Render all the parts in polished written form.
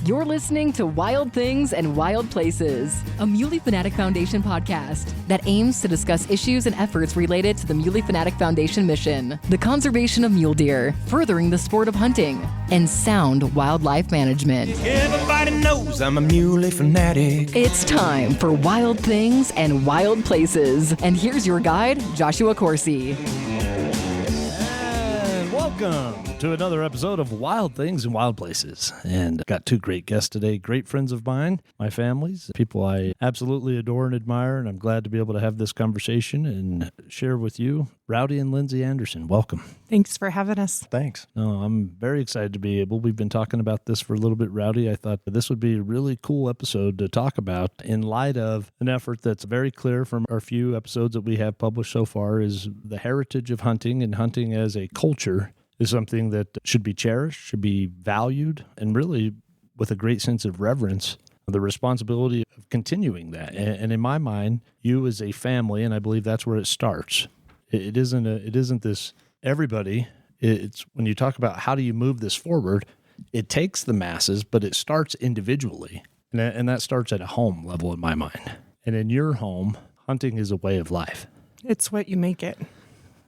You're listening to Wild Things and Wild Places, a Muley Fanatic Foundation podcast that aims to discuss issues and efforts related to the Muley Fanatic Foundation mission, the conservation of mule deer, furthering the sport of hunting, and sound wildlife management. Everybody knows I'm a Muley fanatic. It's time for Wild Things and Wild Places. And here's your guide, Joshua Coursey. And welcome to another episode of Wild Things and Wild Places. And got two great guests today, great friends of mine, my families, people I absolutely adore and admire, and I'm glad to be able to have this conversation and share with you. Rowdy and Lindsey Anderson, welcome. Thanks for having us. Thanks. No, I'm very excited to be able. We've been talking about this for a little bit, Rowdy. I thought this would be a really cool episode to talk about in light of an effort that's very clear from our few episodes that we have published so far is the heritage of hunting, and hunting as a culture is something that should be cherished, should be valued, and really with a great sense of reverence, the responsibility of continuing that. And in my mind, you as a family, and I believe that's where it starts. It isn't this everybody. It's when you talk about how do you move this forward, it takes the masses, but it starts individually. And that starts at a home level in my mind. And in your home, hunting is a way of life. It's what you make it.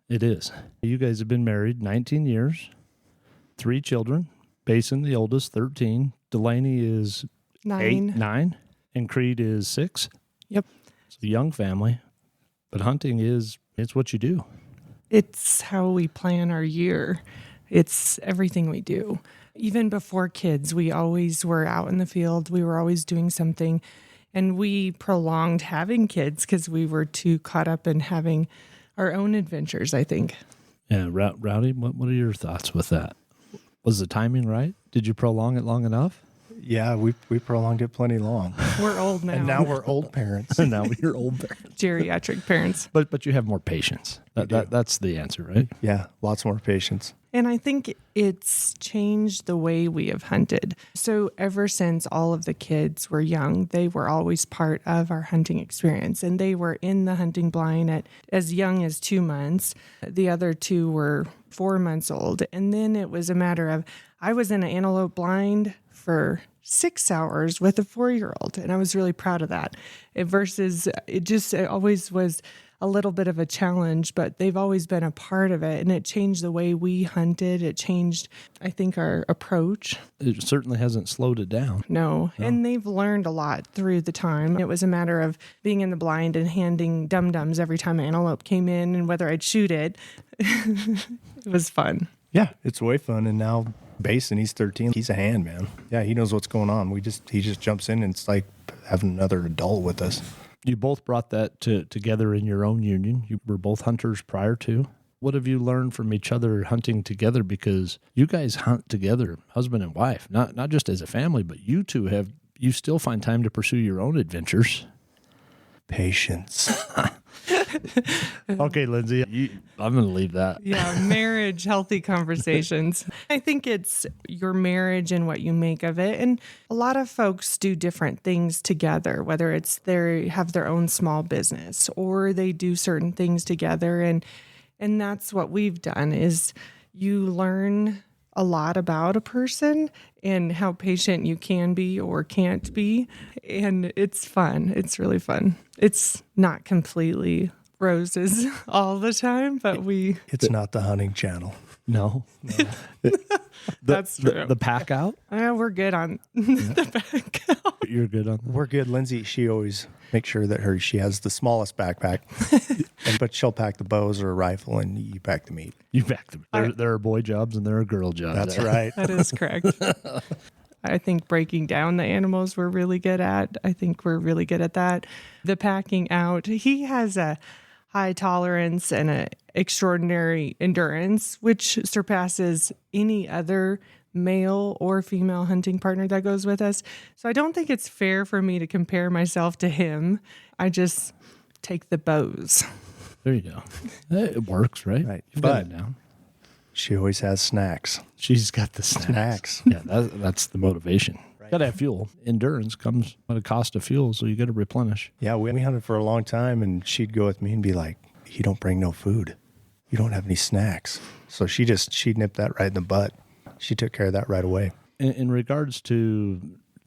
It is. You guys have been married 19 years, 3 children. Basin, the oldest, 13. Delaney is 9, and Creed is 6. Yep. It's a young family, but hunting it's what you do. It's how we plan our year. It's everything we do. Even before kids, we always were out in the field. We were always doing something, and we prolonged having kids because we were too caught up in having our own adventures, I think. Yeah, Rowdy, what are your thoughts with that? Was the timing right? Did you prolong it long enough? Yeah, we prolonged it plenty long. We're old now. And now we're old parents. And now you're old parents. Geriatric parents. But you have more patience. That's the answer, right? Yeah, lots more patience. And I think it's changed the way we have hunted. So ever since all of the kids were young, they were always part of our hunting experience. And they were in the hunting blind at as young as 2 months. The other 2 were 4 months old. And then it was a matter of, I was in an antelope blind for 6 hours with a 4-year-old. And I was really proud of that. It always was a little bit of a challenge, but they've always been a part of it. And it changed the way we hunted. It changed, I think, our approach. It certainly hasn't slowed it down. No. And they've learned a lot through the time. It was a matter of being in the blind and handing dum-dums every time an antelope came in and whether I'd shoot it. It was fun. Yeah, it's way fun. And now Basin, he's 13. He's a hand, man. Yeah, he knows what's going on. He just jumps in, and it's like having another adult with us. You both brought that together in your own union. You were both hunters prior to. What have you learned from each other hunting together? Because you guys hunt together, husband and wife, not just as a family, but you still find time to pursue your own adventures. Patience. Okay, Lindsey, I'm going to leave that. Yeah, marriage, healthy conversations. I think it's your marriage and what you make of it. And a lot of folks do different things together, whether it's they have their own small business or they do certain things together. And that's what we've done is you learn a lot about a person and how patient you can be or can't be. And it's fun. It's really fun. It's not completely roses all the time, but It's not the hunting channel. No. That's true. The pack out? We're good on the back out. You're good on that? We're good. Lindsey, she always makes sure that she has the smallest backpack, but she'll pack the bows or a rifle, and you pack the meat. You pack them. There are boy jobs and there are girl jobs. That's right. That is correct. I think breaking down the animals we're really good at. I think we're really good at that. The packing out. He has a high tolerance and an extraordinary endurance, which surpasses any other male or female hunting partner that goes with us. So I don't think it's fair for me to compare myself to him. I just take the bows. There you go. It works, right? Right. You've But got it now. She always has snacks. She's got the snacks. Yeah, that's the motivation. Right. Got to have fuel. Endurance comes at a cost of fuel, so you got to replenish. Yeah, we hunted for a long time, and she'd go with me and be like, "You don't bring no food. You don't have any snacks." So she nipped that right in the butt. She took care of that right away. In regards to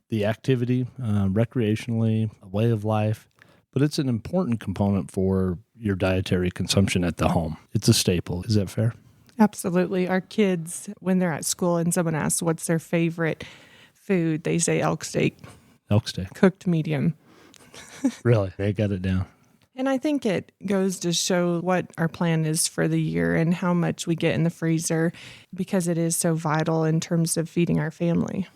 the activity, recreationally, a way of life, but it's an important component for your dietary consumption at the home. It's a staple. Is that fair? Absolutely. Our kids, when they're at school and someone asks what's their favorite food, they say elk steak, Elk steak. cooked medium. Really? They got it down. And I think it goes to show what our plan is for the year and how much we get in the freezer, because it is so vital in terms of feeding our family.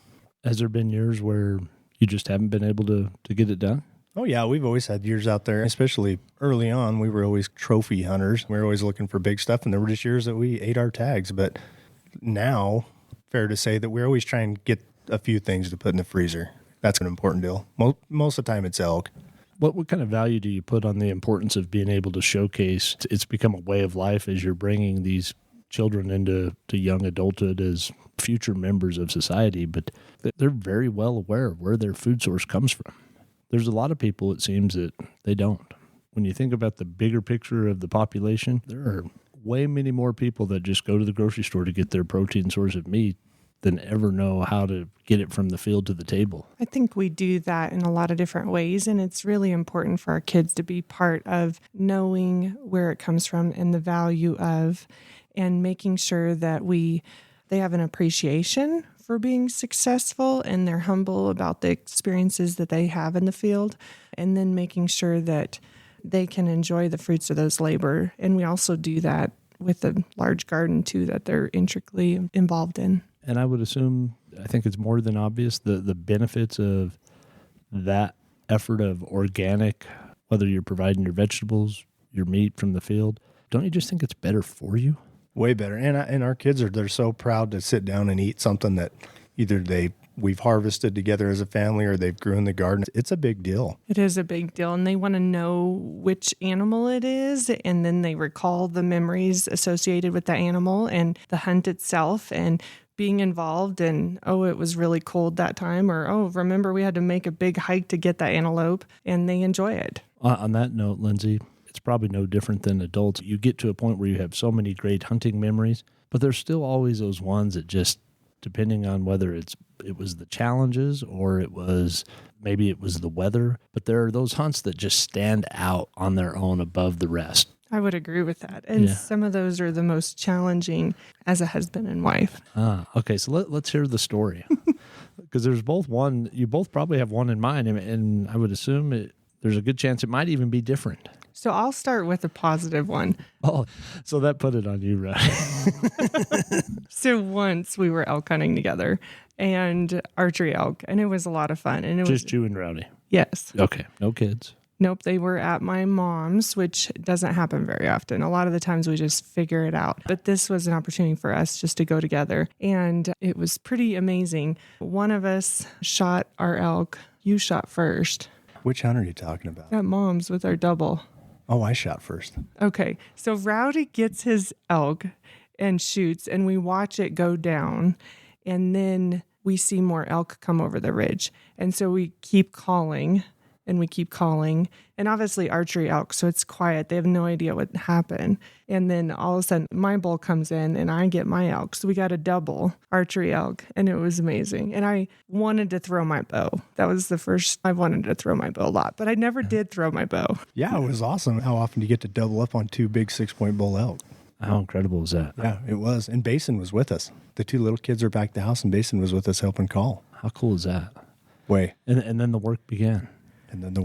Has there been years where you just haven't been able to get it done? Oh, yeah, we've always had years out there, especially early on. We were always trophy hunters. We were always looking for big stuff, and there were just years that we ate our tags. But now, fair to say that we always try and get a few things to put in the freezer. That's an important deal. Most of the time, it's elk. What kind of value do you put on the importance of being able to showcase? It's become a way of life as you're bringing these children into young adulthood as future members of society, but they're very well aware of where their food source comes from. There's a lot of people, it seems, that they don't. When you think about the bigger picture of the population, there are way many more people that just go to the grocery store to get their protein source of meat than ever know how to get it from the field to the table. I think we do that in a lot of different ways, and it's really important for our kids to be part of knowing where it comes from and the value of, and making sure that they have an appreciation for being successful and they're humble about the experiences that they have in the field, and then making sure that they can enjoy the fruits of those labor. And we also do that with a large garden too that they're intricately involved in. And I would assume, I think it's more than obvious, the benefits of that effort of organic, whether you're providing your vegetables, your meat from the field. Don't you just think it's better for you? Way better. And our kids they're so proud to sit down and eat something that either we've harvested together as a family or they've grew in the garden. It's a big deal. It is a big deal, and they want to know which animal it is, and then they recall the memories associated with the animal and the hunt itself and being involved, and, oh, it was really cold that time, or, oh, remember we had to make a big hike to get that antelope, and they enjoy it. On that note, Lindsey, it's probably no different than adults. You get to a point where you have so many great hunting memories, but there's still always those ones that just, depending on whether it was the challenges or maybe it was the weather, but there are those hunts that just stand out on their own above the rest. I would agree with that. And Yeah. some of those are the most challenging as a husband and wife. Okay, so let's hear the story. Because there's you both probably have one in mind, and I would assume there's a good chance it might even be different. So I'll start with a positive one. Oh, so that put it on you, right? So once we were elk hunting together, and archery elk, and it was a lot of fun. And it was Just you and Rowdy. Yes. Okay, no kids. Nope, they were at my mom's, which doesn't happen very often. A lot of the times we just figure it out. But this was an opportunity for us just to go together. And it was pretty amazing. One of us shot our elk. You shot first. Which hunt are you talking about? At mom's with our double. Oh, I shot first. Okay, so Rowdy gets his elk and shoots, and we watch it go down. And then we see more elk come over the ridge. And so we keep calling. And we keep calling, and obviously archery elk, so it's quiet. They have no idea what happened. And then all of a sudden, my bull comes in, and I get my elk. So we got a double archery elk, and it was amazing. And I wanted to throw my bow. That was the first. I wanted to throw my bow a lot, but I never did throw my bow. Yeah, it was awesome. How often do you get to double up on two big 6-point bull elk? How incredible was that? Yeah, it was. And Basin was with us. The two little kids are back at the house, and Basin was with us helping call. How cool is that? Way. And then the work began. And then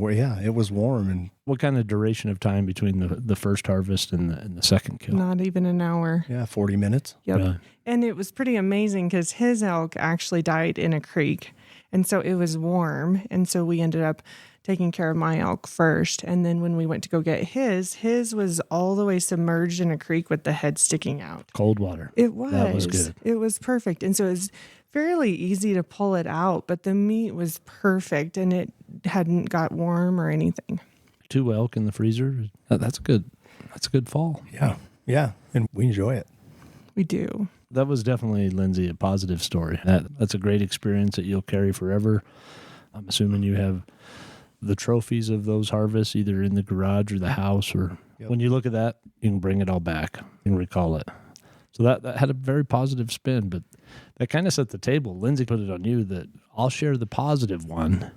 it was warm. And What kind of duration of time between the first harvest and the second kill? Not even an hour. 40 minutes. Yep. Really? And it was pretty amazing because his elk actually died in a creek. And so it was warm. And so we ended up taking care of my elk first. And then when we went to go get his was all the way submerged in a creek with the head sticking out. Cold water. It was. That was good. It was perfect. And so it was fairly easy to pull it out, but the meat was perfect and it hadn't got warm or anything. 2 elk in the freezer. That's a good fall. Yeah. Yeah. And we enjoy it. We do. That was definitely, Lindsey, a positive story. That's a great experience that you'll carry forever. I'm assuming you have the trophies of those harvests either in the garage or the house, or when you look at that, you can bring it all back. You can recall it. So that had a very positive spin, but that kind of set the table. Lindsey put it on you that I'll share the positive one.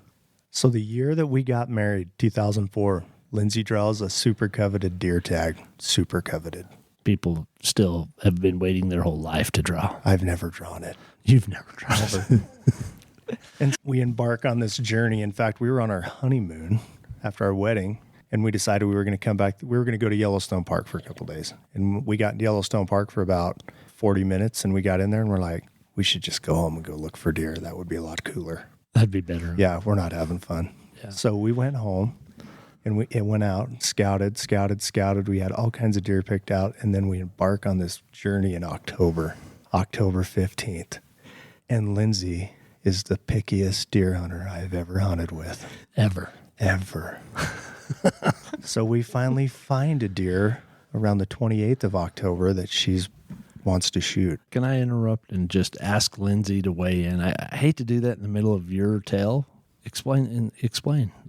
So the year that we got married, 2004, Lindsey draws a super coveted deer tag. Super coveted. People still have been waiting their whole life to draw. I've never drawn it. You've never drawn it. And we embark on this journey. In fact, we were on our honeymoon after our wedding, and we decided we were going to come back. We were going to go to Yellowstone Park for a couple of days. And we got in Yellowstone Park for about 40 minutes, and we got in there, and we're like, we should just go home and go look for deer. That would be a lot cooler. That'd be better. Yeah, we're not having fun. Yeah. So we went home, and it went out, scouted. We had all kinds of deer picked out, and then we embark on this journey in October 15th. And Lindsey is the pickiest deer hunter I've ever hunted with. Ever. So we finally find a deer around the 28th of October that she wants to shoot. Can I interrupt and just ask Lindsey to weigh in? I hate to do that in the middle of your tale. Explain,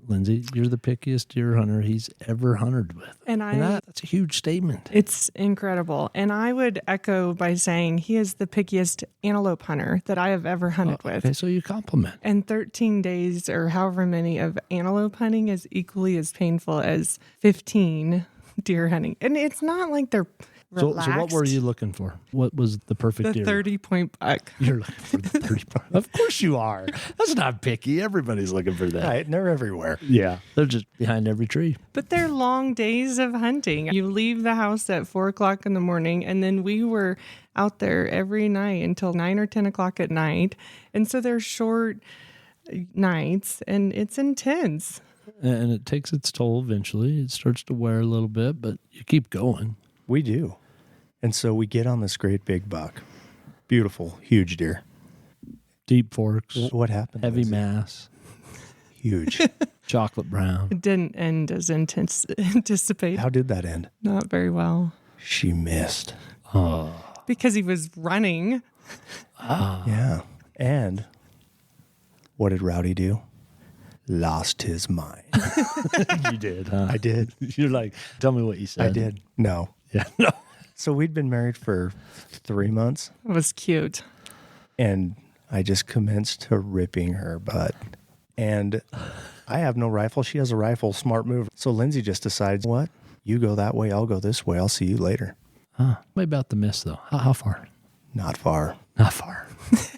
Lindsey. You're the pickiest deer hunter he's ever hunted with. And that's a huge statement. It's incredible. And I would echo by saying he is the pickiest antelope hunter that I have ever hunted with. Okay, so you compliment. And 13 days or however many of antelope hunting is equally as painful as 15 deer hunting. And it's not like they're relaxed. So what were you looking for? What was the perfect deer? The 30-point buck. You're looking for the 30 point. Of course you are. That's not picky. Everybody's looking for that. Right, and they're everywhere. Yeah, they're just behind every tree. But they're long days of hunting. You leave the house at 4 o'clock in the morning, and then we were out there every night until 9 or 10 o'clock at night. And so they're short nights, and it's intense. And it takes its toll eventually. It starts to wear a little bit, but you keep going. We do. And so we get on this great big buck. Beautiful, huge deer. Deep forks. What happened? Heavy Lindsey? mass. Huge. Chocolate brown. It didn't end as anticipated. How did that end? Not very well. She missed. Oh. Because he was running. Yeah. And what did Rowdy do? Lost his mind. You did, huh? I did. You're like, tell me what you said. I did. No. Yeah. No. So we'd been married for 3 months, It was cute. and I just commenced to ripping her butt. And I have no rifle. She has a rifle. Smart move. So Lindsey just decides, what? You go that way. I'll go this way. I'll see you later. Huh. What about the miss, though? How far? Not far. Not far.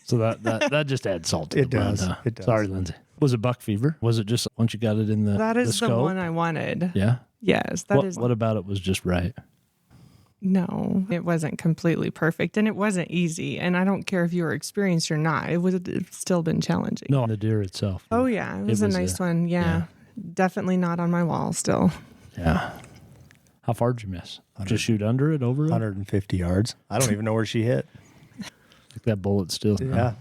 So that just adds salt to It the wound, does. huh? It does. Sorry, Lindsey. Was it buck fever? Was it just once you got it in the That is the scope? one I wanted. Yeah? Yes, that is. What about it was just right? No, it wasn't completely perfect, and it wasn't easy. And I don't care if you were experienced or not. It would have still been challenging. No, the deer itself. Oh, yeah. It was a nice one. Yeah. Definitely not on my wall still. Yeah. How far did you miss? Just shoot under it, over it? 150 yards. I don't even know where she hit. Like that bullet still. Yeah.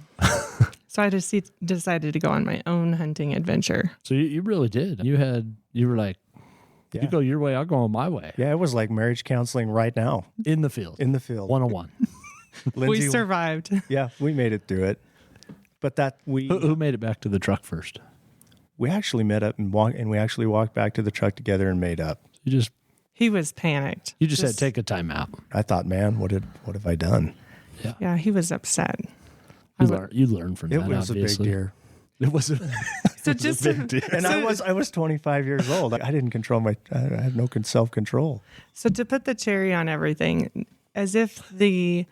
So I just decided to go on my own hunting adventure. So you really did. You were like, Yeah. you go your way, I'll go on my way. Yeah, it was like marriage counseling right now. In the field. In the field. 101. Lindsey, We survived. Yeah, we made it through it. But Who made it back to the truck first? we actually met up and we actually walked back to the truck together and made up. He was panicked. You just said take a time out. I thought, man, what have I done? Yeah, he was upset. You learn from It that, was obviously. a big deer. It was a So just big deer. And I was 25 years old. I didn't control I had no self-control. So to put the cherry on everything, as if the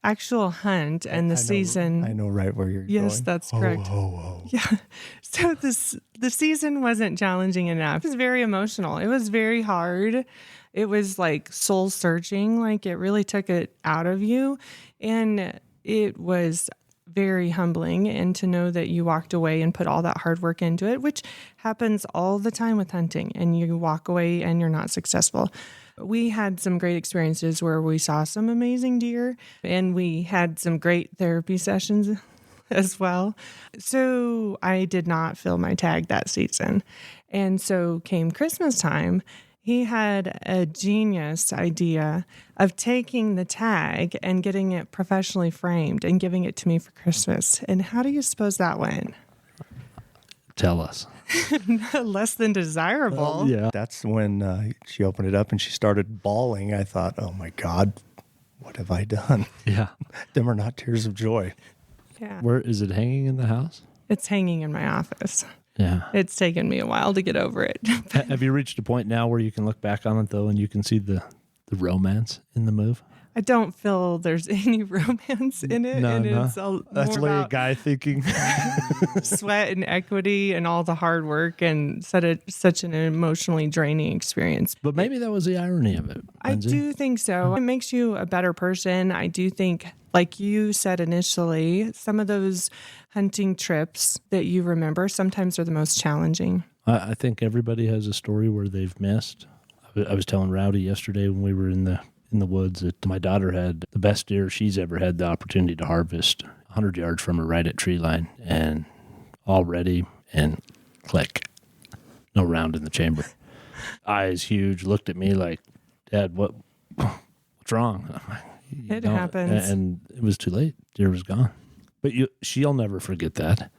actual hunt and the season. I know right where you're going. Yes, that's correct. Yeah. So the season wasn't challenging enough. It was very emotional. It was very hard. It was like soul searching. Like it really took it out of you. And it was very humbling, and to know that you walked away and put all that hard work into it, which happens all the time with hunting, and you walk away and you're not successful. We had some great experiences where we saw some amazing deer, and we had some great therapy sessions as well. So I did not fill my tag that season. And so came Christmas time, he had a genius idea of taking the tag and getting it professionally framed and giving it to me for Christmas. And how do you suppose that went? Tell us. Less than desirable. Yeah. That's when she opened it up and she started bawling. I thought, oh my God, what have I done? Yeah. Them are not tears of joy. Yeah. Where is it hanging in the house? It's hanging in my office. Yeah. It's taken me a while to get over it. Have you reached a point now where you can look back on it, though, and you can see the romance in the move? I don't feel there's any romance in it. No, and no. it's That's more way a about guy thinking. sweat and equity and all the hard work and such an emotionally draining experience. But maybe that was the irony of it, I Lindsay. do think so. It makes you a better person. I do think, like you said initially, some of those hunting trips that you remember sometimes are the most challenging. I think everybody has a story where they've missed. I was telling Rowdy yesterday when we were in the woods that my daughter had the best deer she's ever had the opportunity to harvest 100 yards from her right at tree line, and all ready, and click. No round in the chamber. Eyes huge, looked at me like, Dad, what's wrong? It happens. And it was too late. Deer was gone. But she'll never forget that. Right.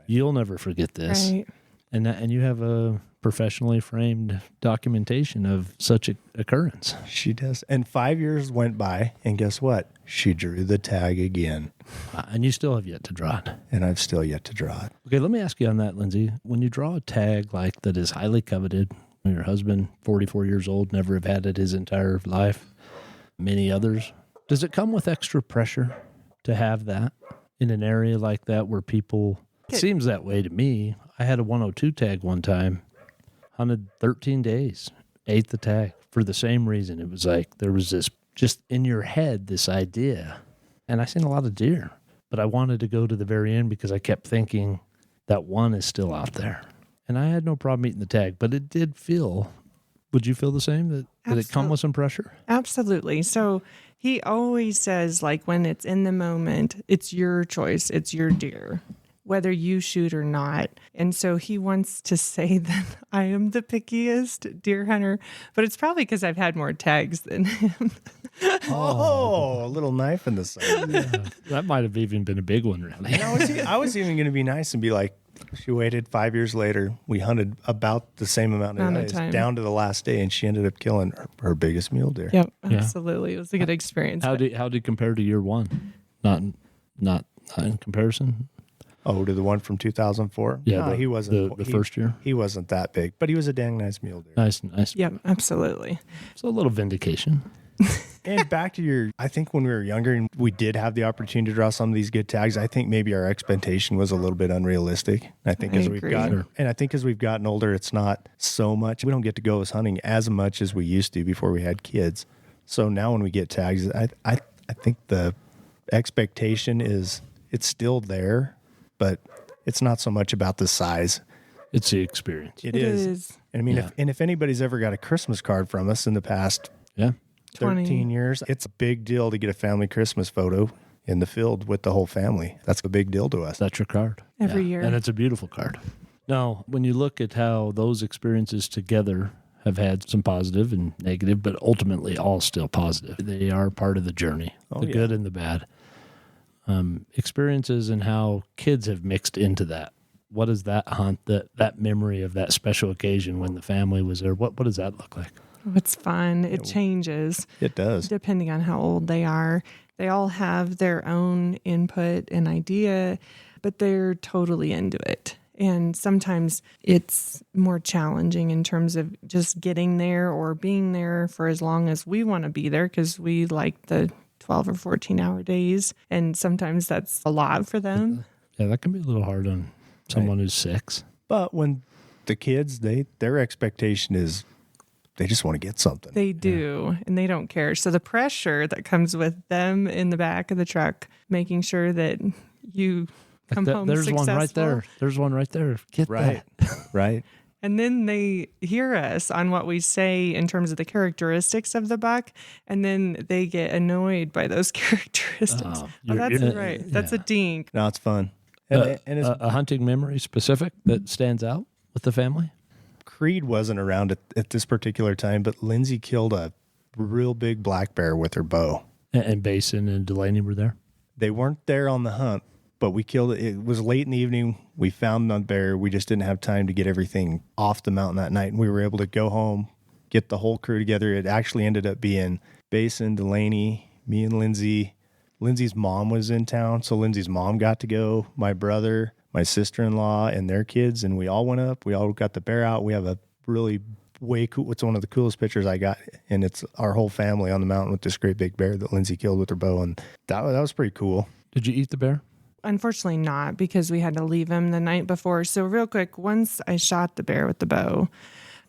You'll never forget this. Right. And you have a professionally framed documentation of such an occurrence. She does. And 5 years went by, and guess what? She drew the tag again. And you still have yet to draw it. And I've still yet to draw it. Okay, let me ask you on that, Lindsay. When you draw a tag like that is highly coveted, your husband, 44 years old, never have had it his entire life, many others, does it come with extra pressure to have that in an area like that where people... It seems that way to me. I had a 102 tag one time, hunted 13 days, ate the tag for the same reason. It was like there was this, just in your head, this idea. And I seen a lot of deer, but I wanted to go to the very end because I kept thinking that one is still out there. And I had no problem eating the tag, but it did feel, would you feel the same? Did it come with some pressure? Absolutely. So he always says, like, when it's in the moment, it's your choice, it's your deer, whether you shoot or not. And so he wants to say that I am the pickiest deer hunter, but it's probably because I've had more tags than him. Oh, a little knife in the side. Yeah, that might have even been a big one, really. And I was even going to be nice and be like, she waited 5 years later. We hunted about the same amount of days down to the last day, and she ended up killing her biggest mule deer. Yep, absolutely. It was a good experience. How did it compare to year one? Not in comparison. Oh, to the one from 2004? Yeah, no, he wasn't. The first year? He wasn't that big, but he was a dang nice mule deer. Nice. Yep, absolutely. So a little vindication. And back to I think when we were younger and we did have the opportunity to draw some of these good tags, I think maybe our expectation was a little bit unrealistic. I think as we've gotten older, it's not so much. We don't get to go hunting as much as we used to before we had kids. So now when we get tags, I think the expectation is it's still there, but it's not so much about the size. It's the experience. It is. And I mean, if anybody's ever got a Christmas card from us in the past 13 years, it's a big deal to get a family Christmas photo in the field with the whole family. That's a big deal to us. That's your card. Every year. And it's a beautiful card. Now, when you look at how those experiences together have had some positive and negative, but ultimately all still positive. They are part of the journey, the good and the bad. Experiences and how kids have mixed into that. What is that hunt, that memory of that special occasion when the family was there? What does that look like? It's fun. It changes. It does. Depending on how old they are. They all have their own input and idea, but they're totally into it. And sometimes it's more challenging in terms of just getting there or being there for as long as we want to be there because we like the 12 or 14-hour days. And sometimes that's a lot for them. Yeah, that can be a little hard on someone who's 6. But when the kids, their expectation is they just want to get something. They do, and they don't care. So the pressure that comes with them in the back of the truck, making sure that you come home there's successful. One right there. There's one right there. Get that. Right. And then they hear us on what we say in terms of the characteristics of the buck, and then they get annoyed by those characteristics. That's right. That's a dink. No, it's fun. And it's a hunting memory specific that stands out with the family? Creed wasn't around at this particular time, but Lindsay killed a real big black bear with her bow. And Basin and Delaney were there? They weren't there on the hunt, but we killed it. It was late in the evening. We found the bear. We just didn't have time to get everything off the mountain that night, and we were able to go home, get the whole crew together. It actually ended up being Basin, Delaney, me and Lindsey. Lindsey's mom was in town, so Lindsey's mom got to go. My brother, my sister-in-law, and their kids, and we all went up. We all got the bear out. We have a really way cool. It's one of the coolest pictures I got, and it's our whole family on the mountain with this great big bear that Lindsey killed with her bow, and that was pretty cool. Did you eat the bear? Unfortunately not, because we had to leave him the night before. So real quick, once I shot the bear with the bow,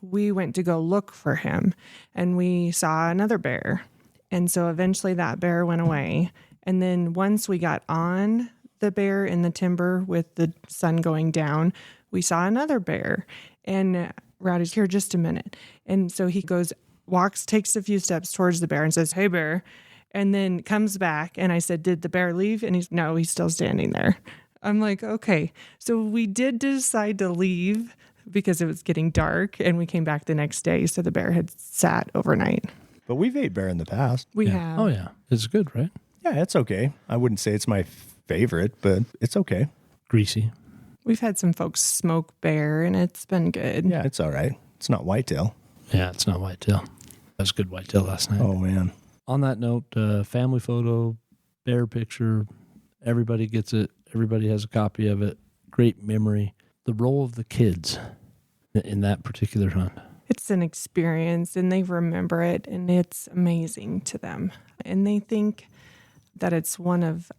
we went to go look for him, and we saw another bear. And so eventually that bear went away. And then once we got on the bear in the timber with the sun going down, we saw another bear. And Rowdy's here just a minute. And so he takes a few steps towards the bear and says, "Hey, bear." And then comes back. And I said, "Did the bear leave?" And no, he's still standing there. I'm like, okay. So we did decide to leave because it was getting dark, and we came back the next day. So the bear had sat overnight. But we've ate bear in the past. We have. Oh, yeah. It's good, right? Yeah, it's okay. I wouldn't say it's my favorite, but it's okay. Greasy. We've had some folks smoke bear, and it's been good. Yeah, it's all right. It's not whitetail. Yeah, it's not whitetail. That was good whitetail last night. Oh, man. On that note, family photo, bear picture, everybody gets it. Everybody has a copy of it. Great memory. The role of the kids in that particular hunt. It's an experience, and they remember it, and it's amazing to them. And they think that it's one of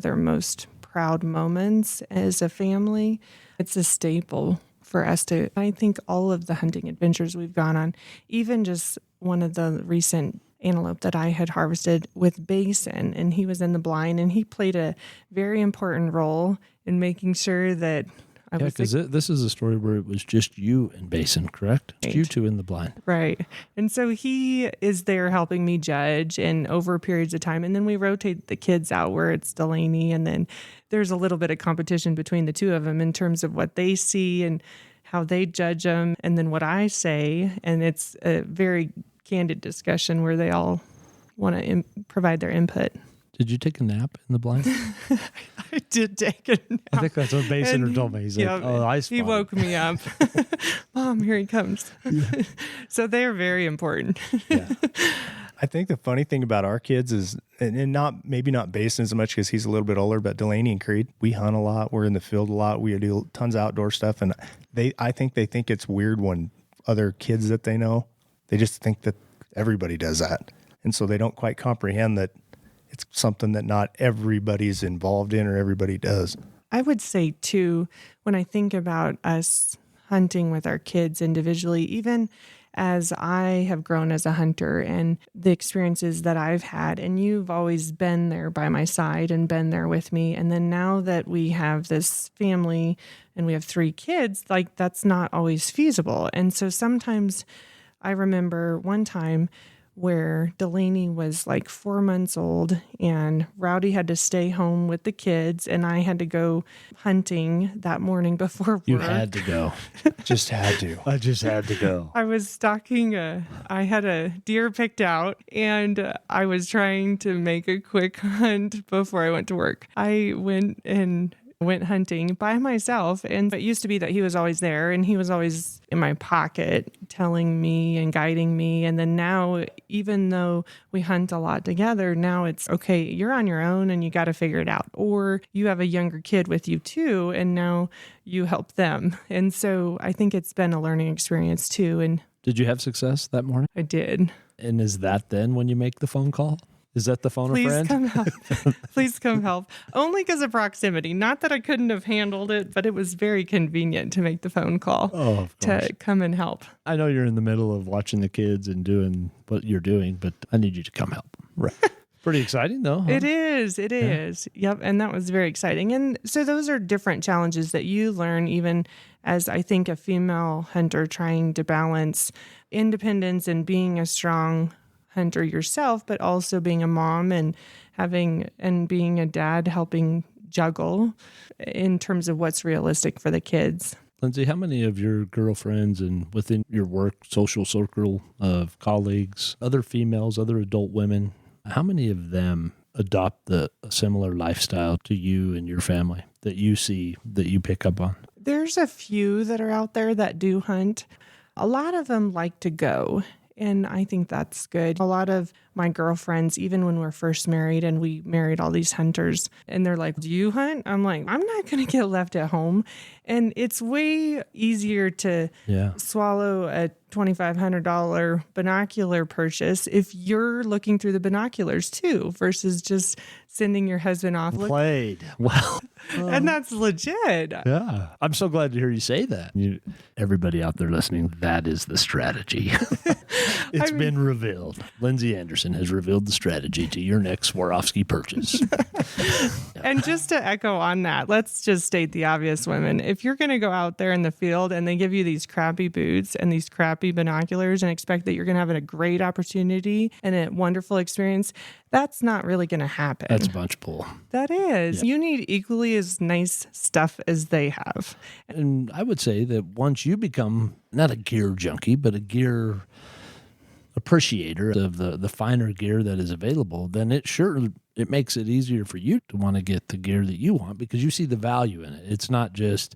their most proud moments as a family. It's a staple for us I think all of the hunting adventures we've gone on, even just one of the recent antelope that I had harvested with Basin, and he was in the blind, and he played a very important role in making sure that because this is a story where it was just you and Basin, correct? Right. You two in the blind. Right. And so he is there helping me judge and over periods of time. And then we rotate the kids out where it's Delaney. And then there's a little bit of competition between the two of them in terms of what they see and how they judge them. And then what I say. And it's a very candid discussion where they all want to provide their input. Did you take a nap in the blind? I did take a nap. I think that's what Basin told me. He's like, I spotted. He woke me up. Mom, here he comes. Yeah. So they're very important. Yeah. I think the funny thing about our kids is, and maybe not Basin as much because he's a little bit older, but Delaney and Creed, we hunt a lot. We're in the field a lot. We do tons of outdoor stuff. And I think they think it's weird when other kids that they know, they just think that everybody does that. And so they don't quite comprehend that it's something that not everybody's involved in or everybody does. I would say, too, when I think about us hunting with our kids individually, even as I have grown as a hunter and the experiences that I've had, and you've always been there by my side and been there with me. And then now that we have this family and we have 3 kids, like that's not always feasible. And so sometimes I remember one time where Delaney was like 4 months old and Rowdy had to stay home with the kids and I had to go hunting that morning before work. You had to go. Just had to. I just had to go. I was stalking I had a deer picked out and I was trying to make a quick hunt before I went to work. I went hunting by myself, and it used to be that he was always there and he was always in my pocket telling me and guiding me. And then now, even though we hunt a lot together, now it's okay, you're on your own and you got to figure it out. Or you have a younger kid with you too, and now you help them. And so I think it's been a learning experience too. And did you have success that morning? I did. And is that then when you make the phone call? Is that the phone Please a friend? come help. Please come help. Only because of proximity. Not that I couldn't have handled it, but it was very convenient to make the phone call to come and help. I know you're in the middle of watching the kids and doing what you're doing, but I need you to come help. Right. Pretty exciting, though. Huh? It is. It is. Yep. And that was very exciting. And so those are different challenges that you learn, even as I think a female hunter trying to balance independence and being a strong hunter yourself, but also being a mom and being a dad, helping juggle in terms of what's realistic for the kids. Lindsey, how many of your girlfriends and within your work social circle of colleagues, other females, other adult women, how many of them adopt a similar lifestyle to you and your family that you see, that you pick up on? There's a few that are out there that do hunt. A lot of them like to go. And I think that's good. A lot of my girlfriends, even when we're first married and we married all these hunters, and they're like, do you hunt? I'm like, I'm not going to get left at home. And it's way easier to swallow a $2,500 binocular purchase if you're looking through the binoculars too, versus just sending your husband off. Played. Well, and that's legit. yeah. I'm so glad to hear you say that. Everybody out there listening, that is the strategy. It's been revealed. Lindsey Anderson has revealed the strategy to your next Swarovski purchase. And just to echo on that, let's just state the obvious, women. If you're going to go out there in the field and they give you these crappy boots and these crappy binoculars and expect that you're going to have a great opportunity and a wonderful experience, that's not really going to happen. That's a bunch of bull. That is. Yeah. You need equally as nice stuff as they have. And I would say that once you become not a gear junkie, but a gear appreciator of the finer gear that is available, then it makes it easier for you to want to get the gear that you want because you see the value in it. It's not just,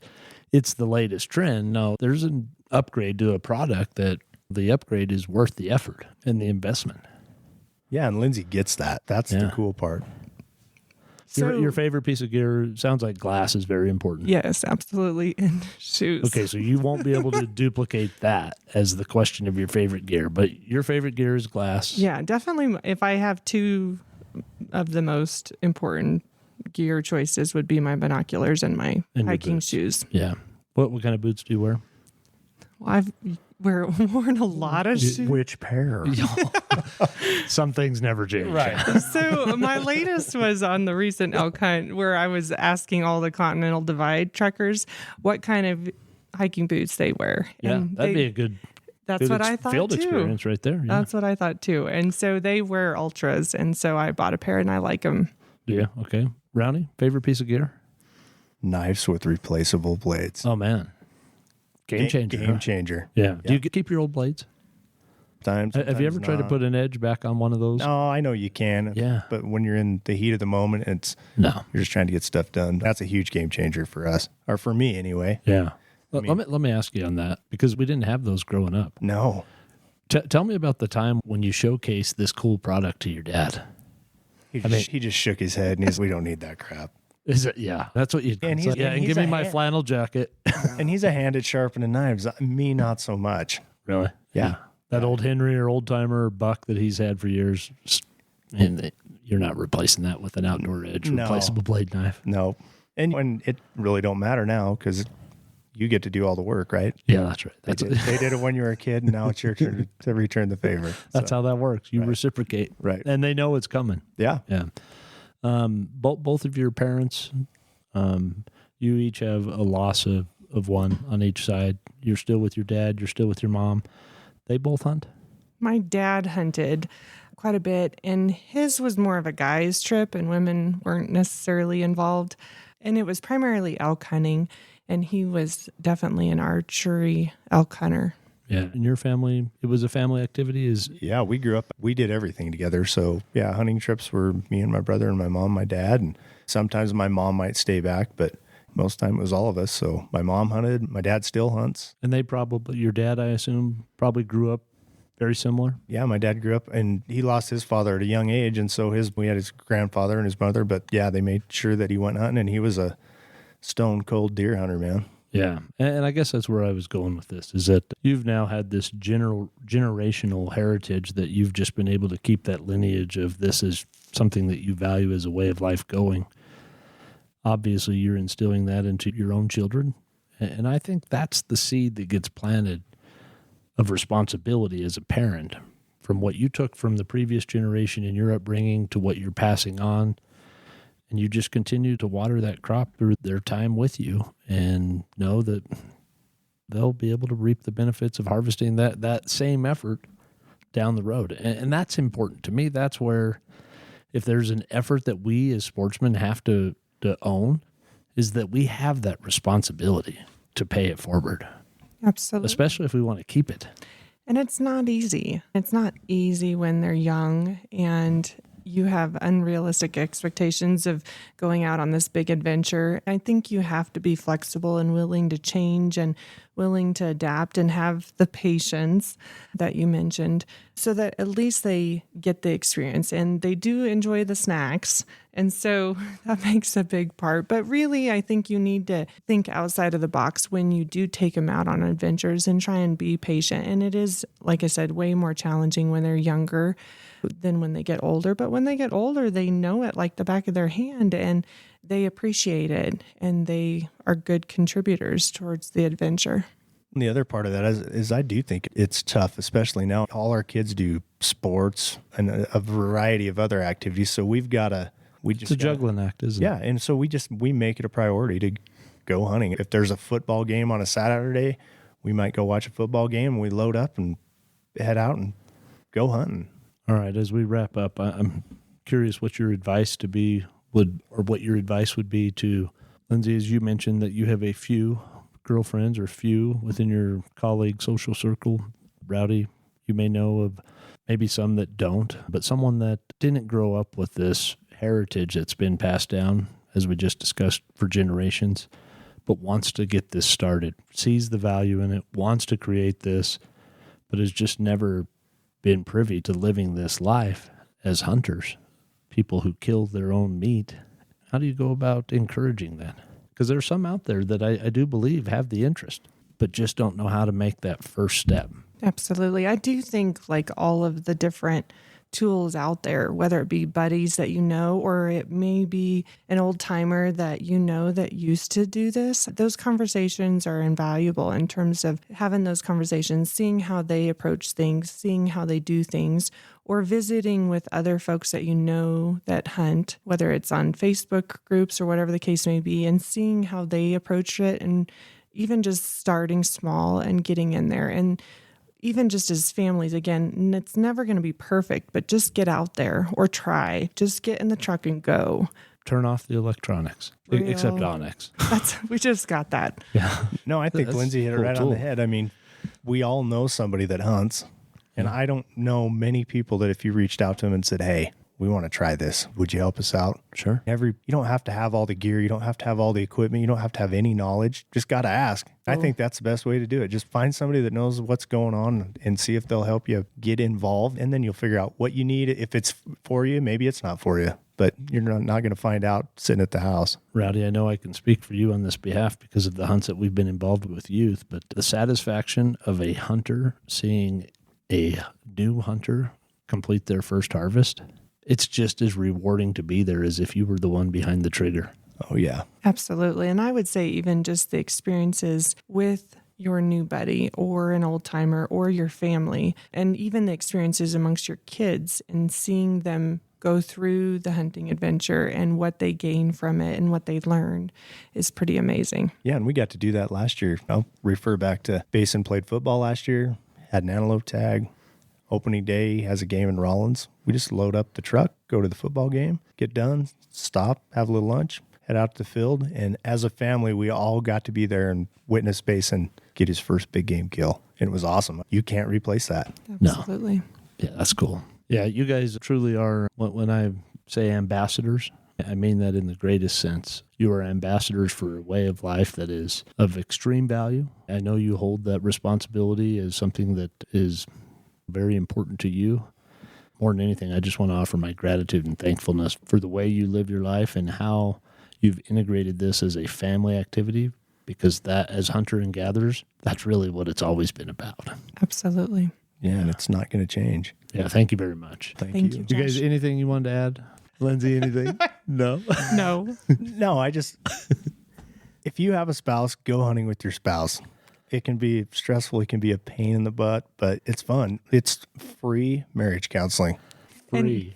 it's the latest trend. No, there's an upgrade to a product that the upgrade is worth the effort and the investment. Yeah, and Lindsey gets that. That's the cool part. So, your favorite piece of gear sounds like glass is very important. Yes, absolutely. And shoes. Okay, so you won't be able to duplicate that as the question of your favorite gear, but your favorite gear is glass. Yeah, definitely. If I have two of the most important gear choices would be my binoculars and my hiking shoes. Yeah. What kind of boots do you wear? Well, I've worn a lot of shoes. Which pair? Some things never change. Right. So my latest was on the recent elk hunt where I was asking all the Continental Divide truckers what kind of hiking boots they wear. Yeah, and that'd be a good what I thought field too. Experience right there. Yeah. That's what I thought too. And so they wear ultras. And so I bought a pair and I like them. Yeah. Okay. Rowdy, favorite piece of gear? Knives with replaceable blades. Oh, man. Game changer. Game changer. Yeah. Do you keep your old blades? Sometimes Have you ever tried to put an edge back on one of those? No, I know you can. Yeah. But when you're in the heat of the moment, you're just trying to get stuff done. That's a huge game changer for us, or for me anyway. Yeah. Let me ask you on that, because we didn't have those growing up. No. Tell me about the time when you showcased this cool product to your dad. He just shook his head and we don't need that crap. Is it? Yeah, that's what you. And give me my flannel jacket. And he's a hand at sharpening knives. Me, not so much. Really? Yeah. That old Henry or old timer buck that he's had for years, and you're not replacing that with an outdoor edge replaceable blade knife. No. And when it really don't matter now because you get to do all the work, right? Yeah, that's right. They did it when you were a kid, and now it's your turn to return the favor. That's how that works. You reciprocate, right? And they know it's coming. Yeah, yeah. Both of your parents, you each have a loss of one on each side. You're still with your dad. You're still with your mom. They both hunt? My dad hunted quite a bit, and his was more of a guy's trip, and women weren't necessarily involved. And it was primarily elk hunting, and he was definitely an archery elk hunter. Yeah. In your family, it was a family activity? Yeah, we grew up, we did everything together. So, yeah, hunting trips were me and my brother and my mom, my dad, and sometimes my mom might stay back, but most time it was all of us. So my mom hunted, my dad still hunts. And your dad, I assume, probably grew up very similar? Yeah, my dad grew up, and he lost his father at a young age, and so we had his grandfather and his mother, but yeah, they made sure that he went hunting, and he was a stone cold deer hunter, man. Yeah, and I guess that's where I was going with this, is that you've now had this generational heritage that you've just been able to keep that lineage of this is something that you value as a way of life going. Obviously, you're instilling that into your own children, and I think that's the seed that gets planted of responsibility as a parent, from what you took from the previous generation in your upbringing to what you're passing on. And you just continue to water that crop through their time with you and know that they'll be able to reap the benefits of harvesting that same effort down the road. And that's important. To me, that's where, if there's an effort that we as sportsmen have to own, is that we have that responsibility to pay it forward. Absolutely. Especially if we want to keep it. And it's not easy. It's not easy when they're young and you have unrealistic expectations of going out on this big adventure. I think you have to be flexible and willing to change. And willing to adapt and have the patience that you mentioned, so that at least they get the experience and they do enjoy the snacks. And so that makes a big part. But really, I think you need to think outside of the box when you do take them out on adventures and try and be patient. And it is, like I said, way more challenging when they're younger than when they get older. But when they get older, they know it like the back of their hand and they appreciate it and they are good contributors towards the adventure. And the other part of that is I do think it's tough, especially now. All our kids do sports and a variety of other activities. So it's a juggling act, isn't it? Yeah. And so we make it a priority to go hunting. If there's a football game on a Saturday, we might go watch a football game and we load up and head out and go hunting. All right. As we wrap up, I'm curious what your advice what your advice would be to Lindsey, as you mentioned that you have a few girlfriends or few within your colleague social circle. Rowdy, you may know of maybe some that don't, but someone that didn't grow up with this heritage that's been passed down, as we just discussed, for generations, but wants to get this started, sees the value in it, wants to create this, but has just never been privy to living this life as hunters, people who kill their own meat. How do you go about encouraging that? Because there's some out there that I do believe have the interest, but just don't know how to make that first step. Absolutely. I do think like all of the different tools out there, whether it be buddies that you know, or it may be an old timer that you know that used to do this, those conversations are invaluable in terms of having those conversations, seeing how they approach things, seeing how they do things, or visiting with other folks that you know that hunt, whether it's on Facebook groups or whatever the case may be, and seeing how they approach it, and even just starting small and getting in there. And even just as families, again, it's never going to be perfect, but just get out there or try. Just get in the truck and go. Turn off the electronics, except Onyx. We just got that. Yeah. No, I think Lindsey hit it right on the head. I mean, we all know somebody that hunts, and I don't know many people that if you reached out to them and said, hey, we want to try this. Would you help us out? Sure. You don't have to have all the gear. You don't have to have all the equipment. You don't have to have any knowledge. Just got to ask. I think that's the best way to do it. Just find somebody that knows what's going on and see if they'll help you get involved. And then you'll figure out what you need. If it's for you, maybe it's not for you, but you're not going to find out sitting at the house. Rowdy, I know I can speak for you on this behalf because of the hunts that we've been involved with youth, but the satisfaction of a hunter seeing a new hunter complete their first harvest, it's just as rewarding to be there as if you were the one behind the trigger. Oh, yeah. Absolutely. And I would say even just the experiences with your new buddy or an old timer or your family, and even the experiences amongst your kids and seeing them go through the hunting adventure and what they gain from it and what they learned is pretty amazing. Yeah, and we got to do that last year. I'll refer back to Basin played football last year, had an antelope tag. Opening day has a game in Rollins. We just load up the truck, go to the football game, get done, stop, have a little lunch, head out to the field. And as a family, we all got to be there and witness Basin get his first big game kill. And it was awesome. You can't replace that. Absolutely. No. Yeah, that's cool. Yeah, you guys truly are, when I say ambassadors, I mean that in the greatest sense. You are ambassadors for a way of life that is of extreme value. I know you hold that responsibility as something that is very important to you. More than anything, I just want to offer my gratitude and thankfulness for the way you live your life and how you've integrated this as a family activity, because that, as hunter and gatherers, that's really what it's always been about. Absolutely. Yeah, and it's not going to change. Yeah, thank you very much. Thank you. you. You guys, anything you wanted to add? Lindsey, anything? No? No. No, if you have a spouse, go hunting with your spouse. It can be stressful. It can be a pain in the butt, but it's fun. It's free marriage counseling. Free.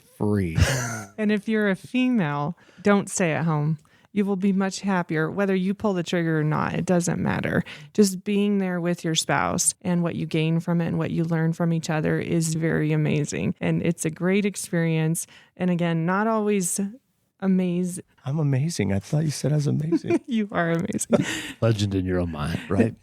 And if you're a female, don't stay at home. You will be much happier, whether you pull the trigger or not. It doesn't matter. Just being there with your spouse and what you gain from it and what you learn from each other is very amazing. And it's a great experience. And again, not always amazing. I'm amazing. I thought you said I was amazing. You are amazing. Legend in your own mind, right?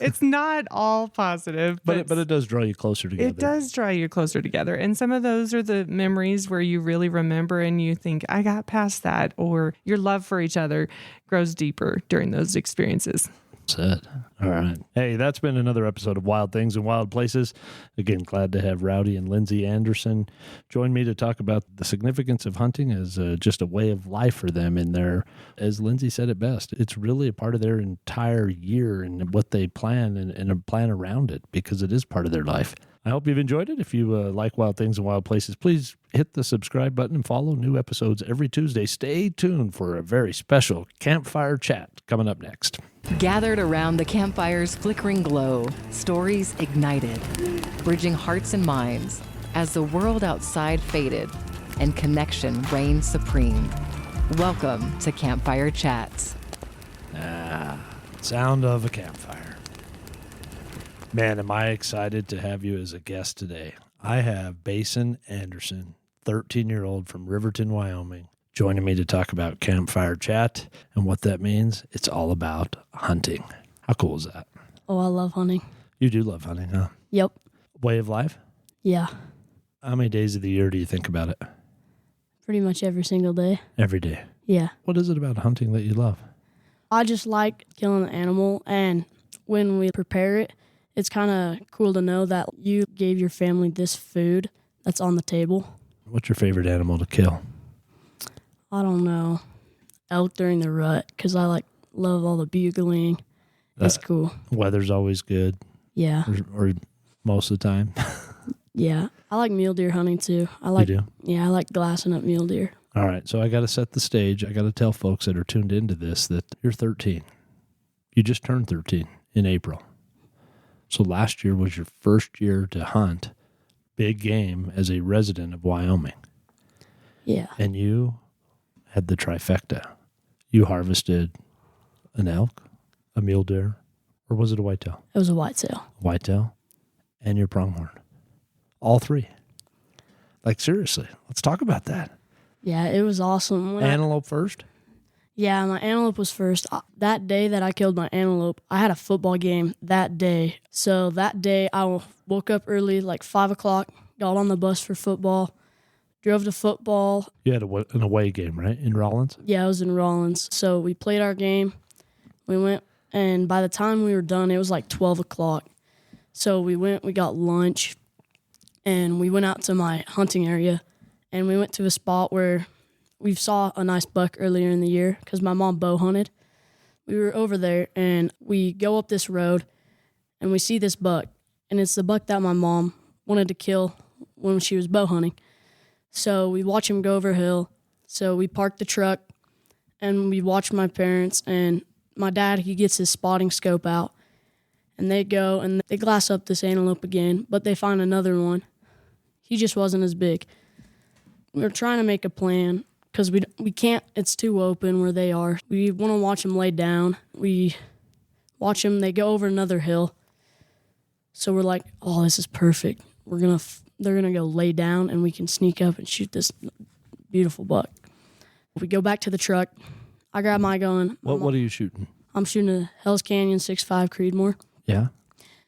It's not all positive, but it does draw you closer together. It does draw you closer together. And some of those are the memories where you really remember and you think, I got past that, or your love for each other grows deeper during those experiences. Said. All right. Hey, that's been another episode of Wild Things and Wild Places. Again, glad to have Rowdy and Lindsey Anderson join me to talk about the significance of hunting as just a way of life for them in their, as Lindsey said it best, it's really a part of their entire year and what they plan and plan around it because it is part of their life. I hope you've enjoyed it. If you like Wild Things and Wild Places, please hit the subscribe button and follow new episodes every Tuesday. Stay tuned for a very special campfire chat coming up next. Gathered around the campfire's flickering glow, stories ignited, bridging hearts and minds as the world outside faded and connection reigned supreme. Welcome to Campfire Chats. Sound of a campfire. Man, am I excited to have you as a guest today. I have Basin Anderson, 13-year-old from Riverton, Wyoming, joining me to talk about campfire chat and what that means. It's all about hunting. How cool is that? Oh, I love hunting. You do love hunting, huh? Yep. Way of life? Yeah. How many days of the year do you think about it? Pretty much every single day. Every day. Yeah. What is it about hunting that you love? I just like killing an animal, and when we prepare it, it's kind of cool to know that you gave your family this food that's on the table. What's your favorite animal to kill? I don't know. Elk during the rut, because I love all the bugling. That's cool. Weather's always good. Yeah. Or most of the time. Yeah. I like mule deer hunting too. You do? Yeah, I like glassing up mule deer. All right, so I got to set the stage. I got to tell folks that are tuned into this that you're 13. You just turned 13 in April. So last year was your first year to hunt big game as a resident of Wyoming. Yeah. And you had the trifecta. You harvested an elk, a mule deer, or was it a whitetail? It was a whitetail. Whitetail, and your pronghorn. All three. Like, seriously, let's talk about that. Yeah, it was awesome. Antelope first? Yeah, my antelope was first. That day that I killed my antelope, I had a football game that day. So that day I woke up early, like 5 o'clock, got on the bus for football, drove to football. You had an away game, right, in Rollins? Yeah, I was in Rollins. So we played our game. We went, and by the time we were done, it was like 12 o'clock. So we got lunch, and we went out to my hunting area, and we went to a spot where we saw a nice buck earlier in the year because my mom bow hunted. We were over there, and we go up this road, and we see this buck, and it's the buck that my mom wanted to kill when she was bow hunting. So we watch him go over a hill. So we park the truck, and we watch my parents, and my dad, he gets his spotting scope out, and they go, and they glass up this antelope again, but they find another one. He just wasn't as big. We were trying to make a plan, because we can't, it's too open where they are. We want to watch them lay down. We watch them, they go over another hill. So we're like, oh, this is perfect. They're going to go lay down, and we can sneak up and shoot this beautiful buck. We go back to the truck. I grab my gun. What are you shooting? I'm shooting a Hell's Canyon 6.5 Creedmoor. Yeah?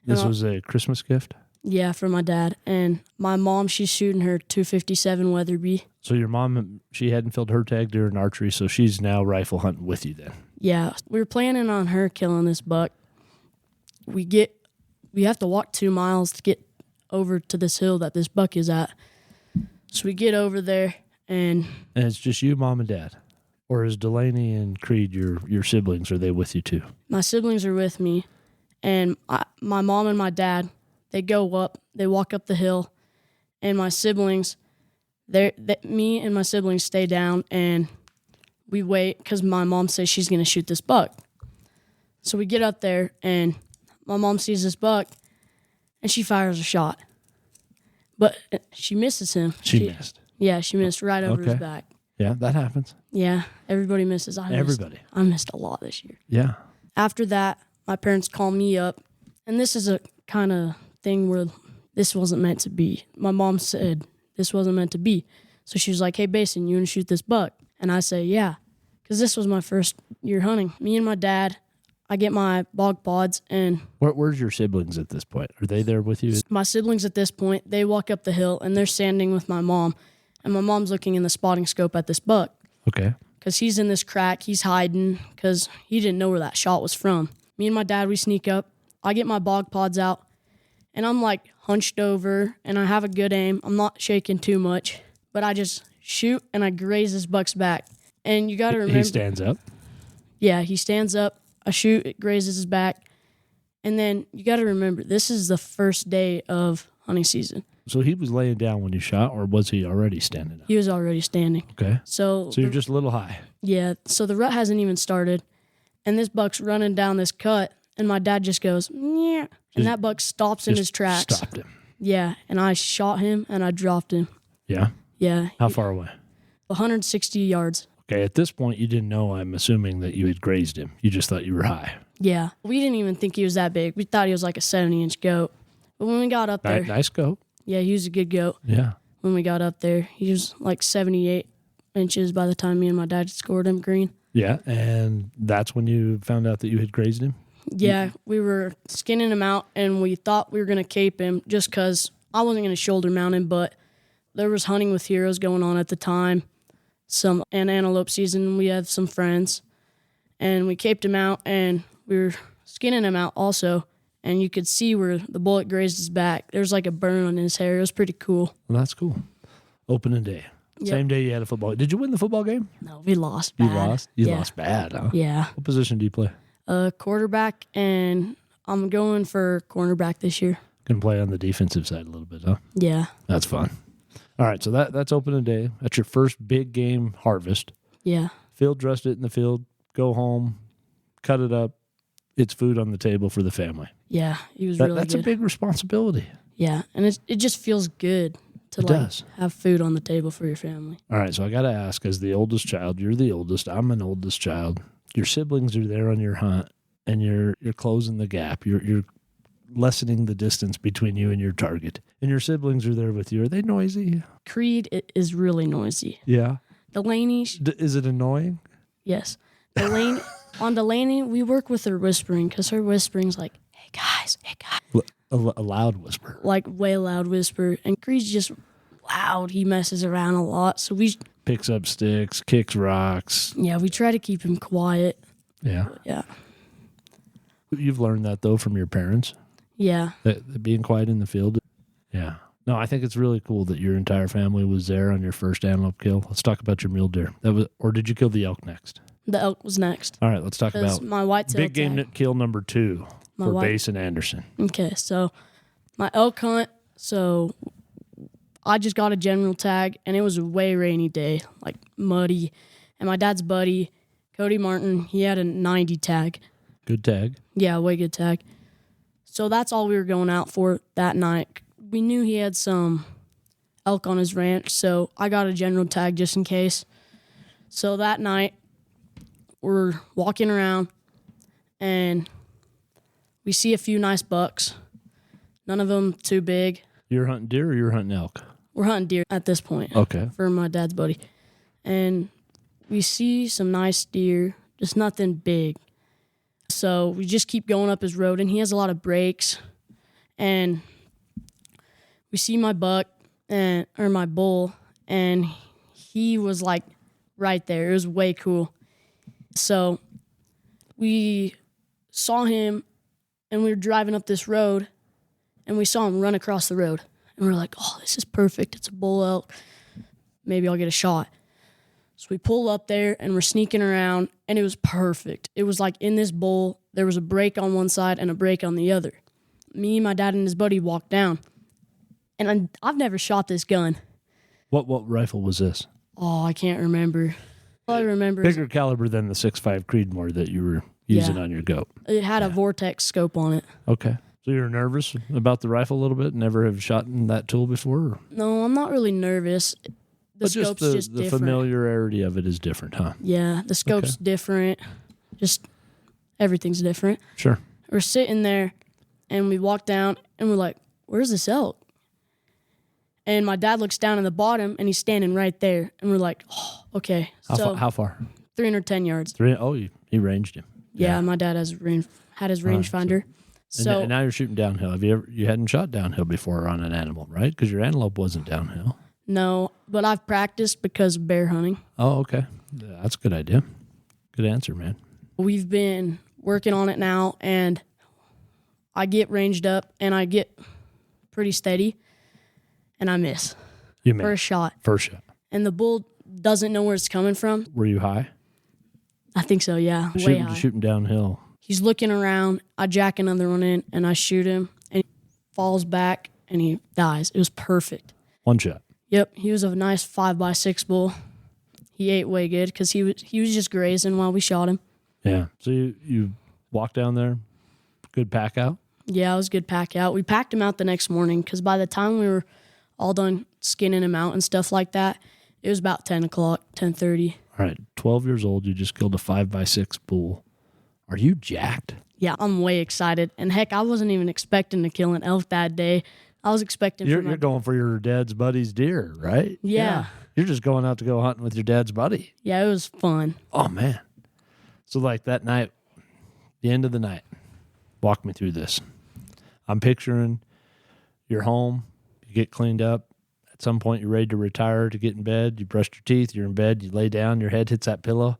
This was a Christmas gift? Yeah, for my dad. And my mom, she's shooting her .257 Weatherby. So your mom, she hadn't filled her tag during archery, so she's now rifle hunting with you then? Yeah, we were planning on her killing this buck. We have to walk 2 miles to get over to this hill that this buck is at. So we get over there, and it's just you, mom, and dad? Or is Delaney and Creed your siblings? Are they with you too? My siblings are with me, and my mom and my dad, they go up, they walk up the hill, and my siblings, me and my siblings stay down, and we wait because my mom says she's going to shoot this buck. So we get up there, and my mom sees this buck, and she fires a shot. But she misses him. She missed? Yeah, she missed right over his back. Yeah, that happens. Yeah, everybody misses. I missed a lot this year. Yeah. After that, my parents call me up, and this is a kind of thing where this wasn't meant to be. My mom said this wasn't meant to be. So she was like, hey, Basin, you want to shoot this buck? And I say, yeah, because this was my first year hunting. Me and my dad, I get my bog pods, and... Where's your siblings at this point? Are they there with you? My siblings at this point, they walk up the hill, and they're standing with my mom, and my mom's looking in the spotting scope at this buck. Okay. Because he's in this crack, he's hiding, because he didn't know where that shot was from. Me and my dad, we sneak up. I get my bog pods out, and I'm like hunched over, and I have a good aim. I'm not shaking too much, but I just shoot, and I graze this buck's back. And you got to remember. He stands up. Yeah, he stands up. I shoot, it grazes his back. And then you got to remember, this is the first day of hunting season. So he was laying down when you shot, or was he already standing up? He was already standing. Okay. So you're just a little high. Yeah, so the rut hasn't even started, and this buck's running down this cut, and my dad just goes, yeah, and that buck stops in his tracks. Stopped him. Yeah, and I shot him, and I dropped him. Yeah? Yeah. How far away? 160 yards. Okay, at this point, you didn't know, I'm assuming, that you had grazed him. You just thought you were high. Yeah. We didn't even think he was that big. We thought he was like a 70-inch goat. But when we got up there... Nice goat. Yeah, he was a good goat. Yeah. When we got up there, he was like 78 inches by the time me and my dad scored him green. Yeah, and that's when you found out that you had grazed him? Yeah, we were skinning him out, and we thought we were going to cape him just because I wasn't going to shoulder mount him, but there was hunting with heroes going on at the time, some antelope season. We had some friends, and we caped him out, and we were skinning him out also, and you could see where the bullet grazed his back. There's like a burn on his hair. It was pretty cool. Well, that's cool. Opening day. Yep. Same day you had a football. Did you win the football game? No, we lost bad. You lost? You Yeah. lost bad, huh? Yeah. What position do you play? Quarterback, and I'm going for cornerback this year. Can play on the defensive side a little bit, huh? Yeah. That's fun. All right, so that's opening day. That's your first big game harvest. Yeah. Field dressed it in the field, go home, cut it up. It's food on the table for the family. Yeah, he was really That's good. a big responsibility. Yeah, and it just feels good to It does. have food on the table for your family. All right, so I got to ask, as the oldest child, you're the oldest, I'm an oldest child. Your siblings are there on your hunt, and you're closing the gap. You're lessening the distance between you and your target. And your siblings are there with you. Are they noisy? Creed is really noisy. Yeah. Delaney, Is it annoying? yes. Delaney, on Delaney, we work with her whispering because her whispering's like, hey guys, A loud whisper. like way loud whisper. And Creed's just loud. He messes around a lot. So Picks up sticks, kicks rocks. we try to keep him quiet. Yeah. Yeah. You've learned that, though, from your parents, Yeah. that being quiet in the field. Yeah. No, I think it's really cool that your entire family was there on your first antelope kill. Let's talk about your mule deer. Or did you kill the elk next? The elk was next. All right, let's talk Because about my whitetail big game tag. kill number 2 My for white- Bass and Anderson. Okay, so my elk hunt, so I just got a general tag, and it was a way rainy day, like muddy. And my dad's buddy, Cody Martin, he had a 90 tag. Good tag. Yeah, way good tag. So that's all we were going out for that night. We knew he had some elk on his ranch, so I got a general tag just in case. So that night, we're walking around, and we see a few nice bucks. None of them too big. You're hunting deer or you're hunting elk? We're hunting deer at this point Okay. for my dad's buddy. And we see some nice deer, just nothing big. So we just keep going up his road, and he has a lot of breaks. And we see my buck or my bull, and he was like right there. It was way cool. So we saw him, and we were driving up this road, and we saw him run across the road. And we're like, oh, this is perfect. It's a bull elk. Maybe I'll get a shot. So we pull up there, and we're sneaking around, and it was perfect. It was like in this bull, there was a break on one side and a break on the other. Me, my dad, and his buddy walked down. And I've never shot this gun. What rifle was this? Oh, I can't remember. All I remember is Bigger caliber than the 6.5 Creedmoor that you were using Yeah. on your goat. it had a Vortex scope on it. Okay. So you're nervous about the rifle a little bit? Never have shot in that tool before? Or? No, I'm not really nervous. The But scope's the just different. familiarity of it is different, huh? Yeah, the scope's different. Just everything's different. Sure. We're sitting there, and we walk down, and we're like, where's this elk? And my dad looks down at the bottom, and he's standing right there. And we're like, oh, okay. How far? 310 yards. He ranged him. Yeah, my dad had his rangefinder. And now you're shooting downhill. You hadn't shot downhill before on an animal, right? Because your antelope wasn't downhill. No, but I've practiced because of bear hunting. Oh, okay. Yeah, that's a good idea. Good answer, man. We've been working on it now, and I get ranged up, and I get pretty steady, and I miss. You made First shot. First shot. And the bull doesn't know where it's coming from. Were you high? I think so, yeah. Way high. Shooting downhill. He's looking around. I jack another one in, and I shoot him, and he falls back, and he dies. It was perfect. One shot. Yep, he was a nice 5x6 bull. He ate way good because he was just grazing while we shot him. Yeah. So you walked down there, good pack out? Yeah, it was a good pack out. We packed him out the next morning because by the time we were all done skinning him out and stuff like that, it was about 10 o'clock, 10:30. All right, 12 years old, you just killed a 5x6 bull. Are you jacked? Yeah, I'm way excited. And heck, I wasn't even expecting to kill an elk that day. I was expecting You're going for your dad's buddy's deer, right? Yeah. You're just going out to go hunting with your dad's buddy. Yeah, it was fun. Oh, man. So, like that night, the end of the night, walk me through this. I'm picturing you're home, you get cleaned up. At some point, you're ready to retire to get in bed. You brushed your teeth, you're in bed, you lay down, your head hits that pillow.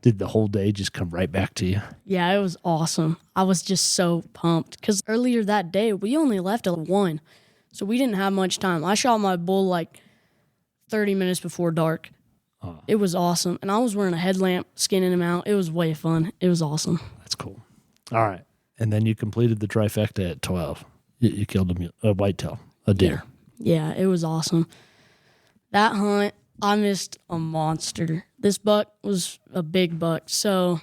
Did the whole day just come right back to you? Yeah, it was awesome. I was just so pumped because earlier that day, we only left at 1, so we didn't have much time. I shot my bull like 30 minutes before dark. It was awesome, and I was wearing a headlamp, skinning him out. It was way fun. It was awesome. That's cool. All right. And then you completed the trifecta at 12. You killed a whitetail, a deer. Yeah, it was awesome. That hunt, I missed a monster. This buck was a big buck. So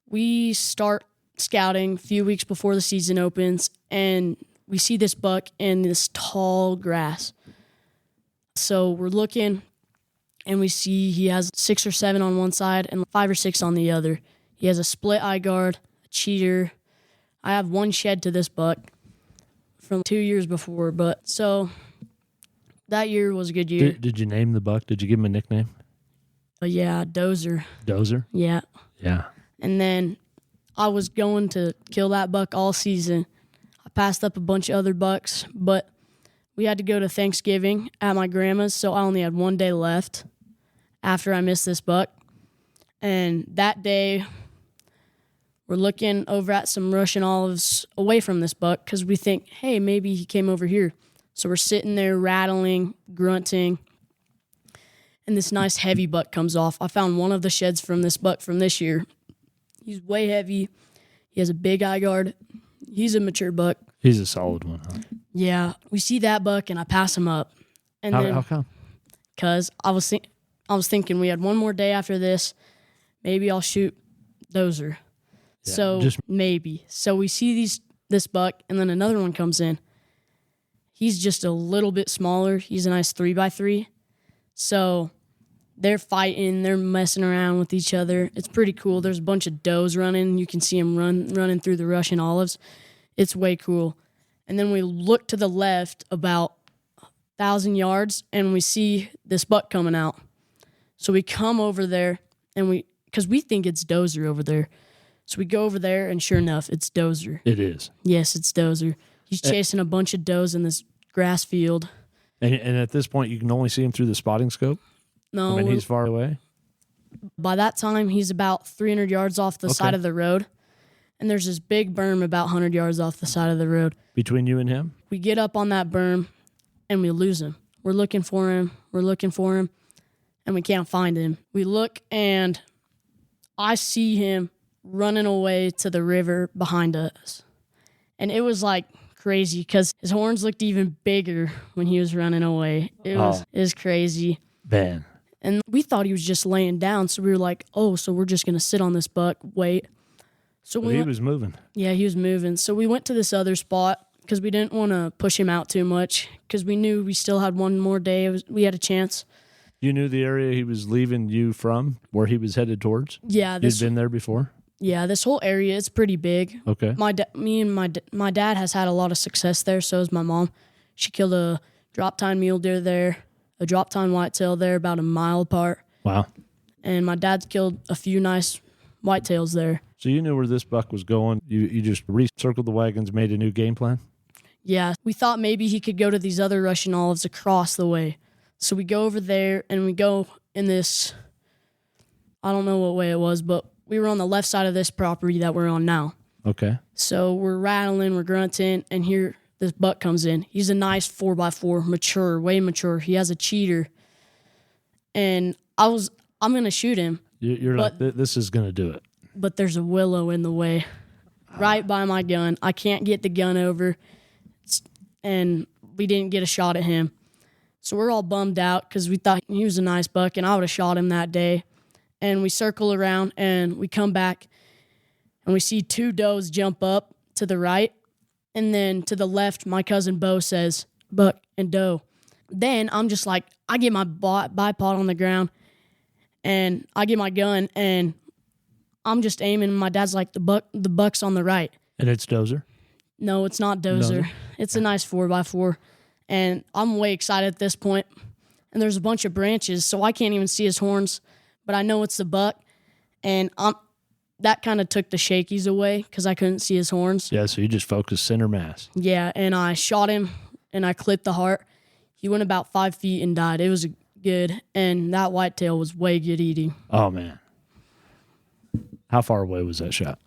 we start scouting a few weeks before the season opens, and we see this buck in this tall grass. So we're looking, and we see he has 6 or 7 on one side and 5 or 6 on the other. He has a split eye guard, a cheater. I have one shed to this buck from 2 years before, but so that year was a good year. Did you name the buck? Did you give him a nickname? Yeah, Dozer. Dozer? Yeah. Yeah. And then I was going to kill that buck all season. I passed up a bunch of other bucks, but we had to go to Thanksgiving at my grandma's, so I only had 1 day left after I missed this buck. And that day, we're looking over at some Russian olives away from this buck because we think, hey, maybe he came over here. So we're sitting there rattling, grunting, and this nice heavy buck comes off. I found one of the sheds from this buck from this year. He's way heavy. He has a big eye guard. He's a mature buck. He's a solid one, huh? Yeah, we see that buck, and I pass him up. And How come? Because I was thinking we had 1 more day after this. Maybe I'll shoot Dozer. Yeah, So maybe. So we see this buck, and then another one comes in. He's just a little bit smaller. He's a nice 3x3. So they're fighting. They're messing around with each other. It's pretty cool. There's a bunch of does running. You can see them running through the Russian olives. It's way cool. And then we look to the left about 1,000 yards, and we see this buck coming out. So we come over there, and because we think it's Dozer over there. So we go over there, and sure enough, it's Dozer. It is. Yes, it's Dozer. He's chasing a bunch of does in this grass field. And at this point, you can only see him through the spotting scope? No, I mean, he's far away? by that time, he's about 300 yards off the side of the road. And there's this big berm about 100 yards off the side of the road. Between you and him? We get up on that berm, and we lose him. We're looking for him, and we can't find him. We look, and I see him running away to the river behind us. And it was like crazy because his horns looked even bigger when he was running away. It was crazy. Man. And we thought he was just laying down, so we were like, oh, so we're just going to sit on this buck, wait. So He was moving. Yeah, he was moving. So we went to this other spot because we didn't want to push him out too much because we knew we still had one more day. We had a chance. You knew the area he was leaving you from, where he was headed towards? Yeah. You'd been there before? Yeah, this whole area, it's pretty big. Okay. My dad has had a lot of success there, so has my mom. She killed a drop-tine mule deer there, a drop-tine whitetail there about a mile apart. Wow. And my dad's killed a few nice whitetails there. So you knew where this buck was going. You just recircled the wagons, made a new game plan? Yeah, we thought maybe he could go to these other Russian olives across the way. So we go over there, and we go in this, I don't know what way it was, but we were on the left side of this property that we're on now. Okay. So we're rattling, we're grunting, and here this buck comes in. He's a nice 4x4, mature, way mature. He has a cheater. And I'm going to shoot him. You're like, this is going to do it. But there's a willow in the way, right by my gun. I can't get the gun over, and we didn't get a shot at him. So we're all bummed out because we thought he was a nice buck, and I would have shot him that day. And we circle around, and we come back, and we see 2 does jump up to the right. And then to the left, my cousin Bo says, buck and doe. Then I'm just like, I get my bipod on the ground, and I get my gun, and I'm just aiming. And my dad's like, the buck's on the right. And it's Dozer? No, it's not Dozer. It's a nice 4x4. And I'm way excited at this point. And there's a bunch of branches, so I can't even see his horns. But I know it's the buck. And that kind of took the shakies away because I couldn't see his horns. Yeah, so you just focused center mass. Yeah, and I shot him, and I clipped the heart. He went about 5 feet and died. It was good. And that whitetail was way good eating. Oh, man. How far away was that shot?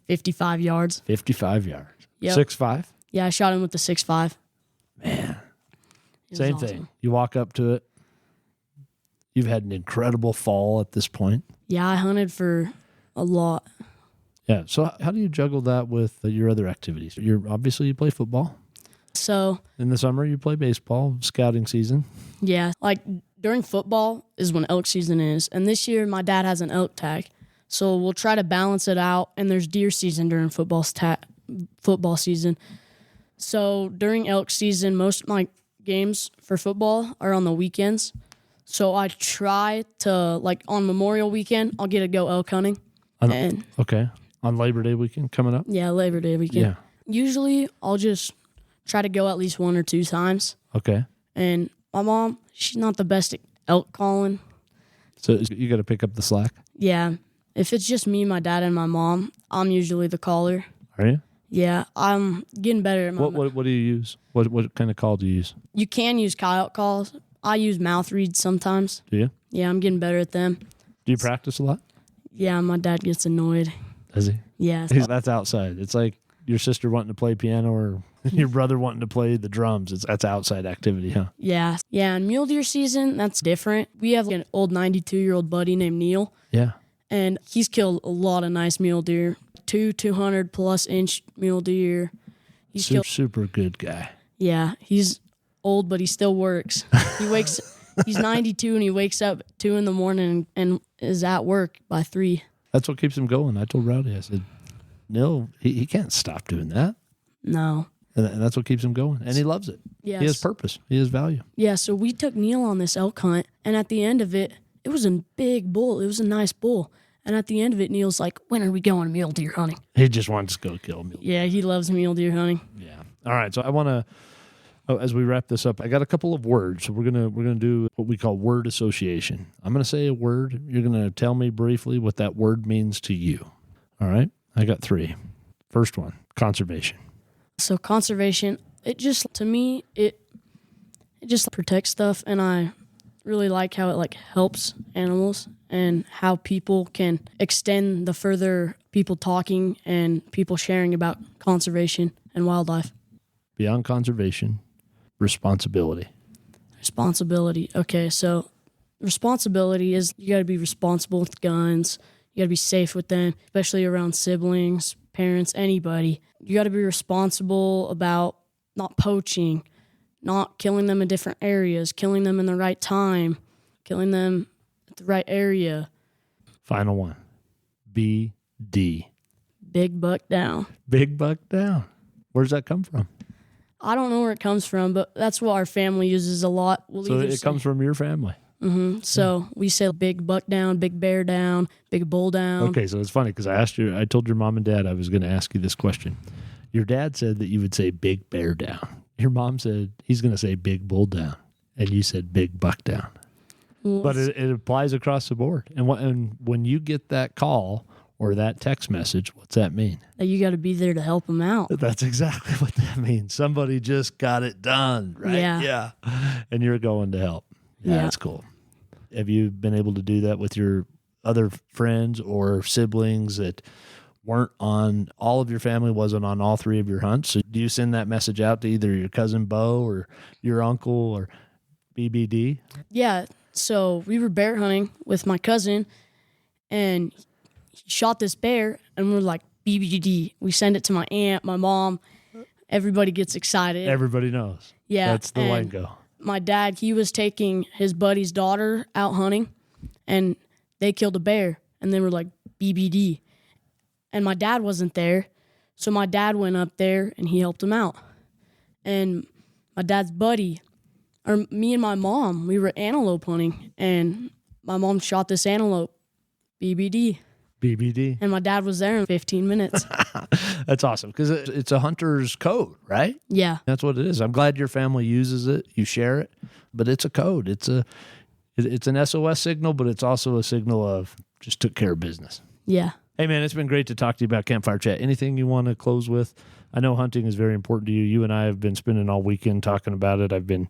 55 yards. 55 yards. Yep. 6.5? Yeah, I shot him with the 6.5. Man. It was Same awesome. thing. You walk up to it. You've had an incredible fall at this point. Yeah, I hunted for a lot. Yeah. So how do you juggle that with your other activities? Obviously you play football. So In the summer you play baseball, scouting season. yeah, like during football is when elk season is. And this year my dad has an elk tag. So we'll try to balance it out. And there's deer season during football season. So during elk season, most of my games for football are on the weekends. So I try to, like on Memorial weekend, I'll get to go elk hunting. Okay. On Labor Day weekend coming up? Yeah, Labor Day weekend. Yeah. Usually I'll just try to go at least 1 or 2 times. Okay. And my mom, she's not the best at elk calling. So you got to pick up the slack? Yeah. If it's just me, my dad, and my mom, I'm usually the caller. Are you? Yeah, I'm getting better at my What do you use? What kind of call do you use? You can use coyote calls. I use mouth reads sometimes. Do you? Yeah, I'm getting better at them. Do you practice a lot? Yeah, my dad gets annoyed. Does he? Yeah. That's outside. It's like your sister wanting to play piano or your brother wanting to play the drums. That's outside activity, huh? Yeah. Yeah, and mule deer season, that's different. We have an old 92-year-old buddy named Neil, Yeah. and he's killed a lot of nice mule deer. 200-plus inch mule deer. He's killed. Super good guy. Yeah, he's old, but he still works. He's 92, and he wakes up at 2 in the morning and is at work by 3. That's what keeps him going. I told Rowdy, I said, no, he can't stop doing that. No. And that's what keeps him going. And he loves it. Yes. He has purpose. He has value. Yeah, so we took Neil on this elk hunt, and at the end of it, it was a big bull. It was a nice bull. And at the end of it, Neil's like, when are we going mule deer hunting? He just wants to go kill a mule. Yeah, he loves mule deer hunting. Yeah. All right. So I want to, as we wrap this up, I got a couple of words. So we're gonna do what we call word association. I'm gonna say a word. You're gonna tell me briefly what that word means to you. All right. I got 3. First one, conservation. So conservation, it just, to me, it just protects stuff, and I really like how it helps animals and how people can extend the further people talking and people sharing about conservation and wildlife. Beyond conservation, responsibility. Responsibility. Okay, so responsibility is you got to be responsible with guns. You got to be safe with them, especially around siblings, parents, anybody. You got to be responsible about not poaching, not killing them in different areas, killing them in the right time, killing them at the right area. Final one, BD. Big buck down. Big buck down. Where's that come from? I don't know where it comes from, but that's what our family uses a lot. So it comes from your family. Mm-hmm. So we say big buck down, big bear down, big bull down. Okay, so it's funny because I told your mom and dad I was going to ask you this question. Your dad said that you would say big bear down. Your mom said he's going to say big bull down, and you said big buck down. Well, But it applies across the board. And when you get that call or that text message, what's that mean? you got to be there to help them out. That's exactly what that means. Somebody just got it done, right? Yeah. And you're going to help. Yeah, Yeah. that's cool. Have you been able to do that with your other friends or siblings that weren't on, all of your family wasn't on all 3 of your hunts. So do you send that message out to either your cousin Bo or your uncle or BBD? Yeah, so we were bear hunting with my cousin, and he shot this bear, and we're like, BBD. We send it to my aunt, my mom. Everybody gets excited. Everybody knows. Yeah. That's the lingo. My dad, he was taking his buddy's daughter out hunting, and they killed a bear, and they were like, BBD. And my dad wasn't there, so my dad went up there, and he helped him out. And my dad's buddy, or me and my mom, we were antelope hunting, and my mom shot this antelope, BBD. BBD. And my dad was there in 15 minutes. That's awesome because it's a hunter's code, right? Yeah. That's what it is. I'm glad your family uses it. You share it, but it's a code. It's an SOS signal, but it's also a signal of just took care of business. Yeah. Hey, man, it's been great to talk to you about Campfire Chat. Anything you want to close with? I know hunting is very important to you. You and I have been spending all weekend talking about it. I've been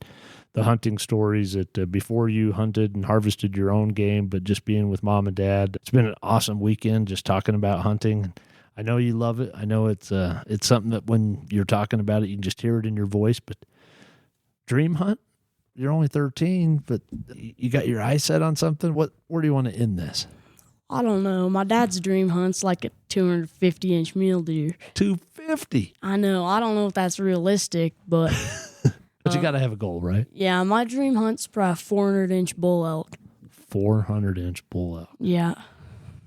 the hunting stories that before you hunted and harvested your own game, but just being with mom and dad. It's been an awesome weekend just talking about hunting. I know you love it. I know it's something that when you're talking about it, you can just hear it in your voice. But dream hunt? You're only 13, but you got your eyes set on something? Where do you want to end this? I don't know. My dad's dream hunt's like a 250-inch mule deer. 250? I know. I don't know if that's realistic, but... But you got to have a goal, right? Yeah, my dream hunt's probably a 400-inch bull elk. 400-inch bull elk. Yeah.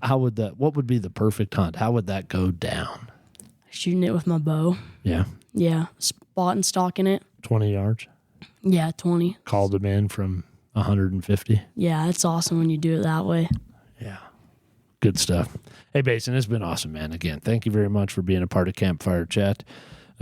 What would be the perfect hunt? How would that go down? Shooting it with my bow. Yeah. Yeah. Spot and stalking it. 20 yards? Yeah, 20. Called them in from 150? Yeah, it's awesome when you do it that way. Yeah. Good stuff. Hey, Basin, it's been awesome, man. Again, thank you very much for being a part of Campfire Chat,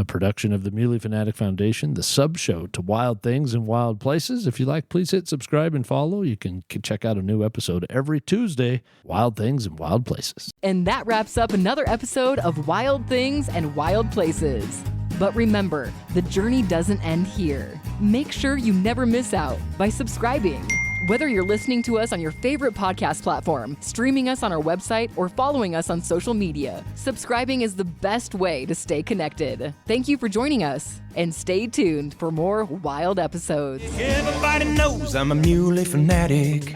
a production of the Muley Fanatic Foundation, the sub-show to Wild Things and Wild Places. If you like, please hit subscribe and follow. You can check out a new episode every Tuesday, Wild Things and Wild Places. And that wraps up another episode of Wild Things and Wild Places. But remember, the journey doesn't end here. Make sure you never miss out by subscribing. Whether you're listening to us on your favorite podcast platform, streaming us on our website, or following us on social media, subscribing is the best way to stay connected. Thank you for joining us, and stay tuned for more wild episodes. Everybody knows I'm a muley fanatic.